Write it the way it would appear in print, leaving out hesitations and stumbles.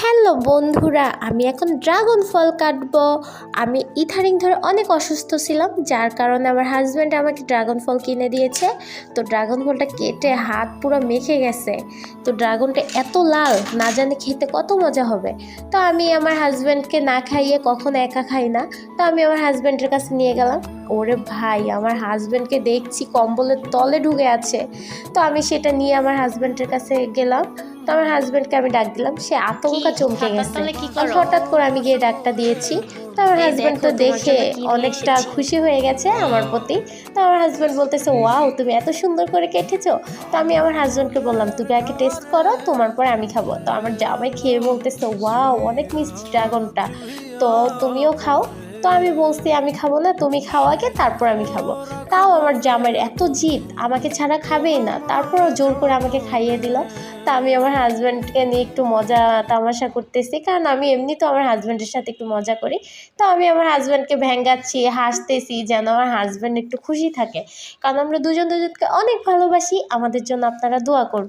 Hello বন্ধুরা, আমি এখন ড্রাগন ফল কাটবো। আমি ইদানিং ধরে অনেক অসুস্থ ছিলাম, যার কারণে আমার হাজব্যান্ড আমাকে ড্রাগন ফল কিনে দিয়েছে। তো ড্রাগন ফলটা কেটে হাত পুরো মেখে গেছে। তো ড্রাগনটা এত লাল, না জানি খেতে কত মজা হবে। তো আমি আমার হাজব্যান্ডকে না খাইয়ে কখনো একা খাই না। তো আমি আমার হাজব্যান্ডের কাছে নিয়ে গেলাম। ওরে ভাই, আমার হাজব্যান্ডকে দেখছি কম্বলের তলে ঢুকে আছে। তো আমি সেটা নিয়ে আমার হাজব্যান্ডের কাছে গেলাম। তো আমার হাজব্যান্ডকে আমি ডাক দিলাম, সে আতঙ্কা চমকে গেছে। আর হঠাৎ করে আমি গিয়ে ডাকটা দিয়েছি। তো আমার হাজব্যান্ড তো দেখে অনেকটা খুশি হয়ে গেছে আমার প্রতি। তো আমার হাজব্যান্ড বলতেছে, ওয়াও তুমি এত সুন্দর করে কেটেছো। তো আমি আমার হাজব্যান্ডকে বললাম, তুমি আগে টেস্ট করো, তোমার পরে আমি খাবো। তো আমার জামাই খেয়ে বলতেছে, ওয়াও অনেক মিষ্টি ড্রাগনটা, তো তুমিও খাও। তো আমি বলছি, আমি খাবো না, তুমি খাও আগে, তারপর আমি খাবো। তাও আমার জামাইয়ের এত জিদ, আমাকে ছাড়া খাবেই না, তারপরও জোর করে আমাকে খাইয়ে দিল। তা আমি আমার হাজব্যান্ডকে নিয়ে একটু মজা তামাশা করতেছি, কারণ আমি এমনি তো আমার হাজব্যান্ডের সাথে একটু মজা করি। তো আমি আমার হাজব্যান্ডকে ভেঙ্গাচ্ছি, হাসতেছি, যেন আমার হাজব্যান্ড একটু খুশি থাকে। কারণ আমরা দুজন দুজনকে অনেক ভালোবাসি। আমাদের জন্য আপনারা দোয়া করবেন।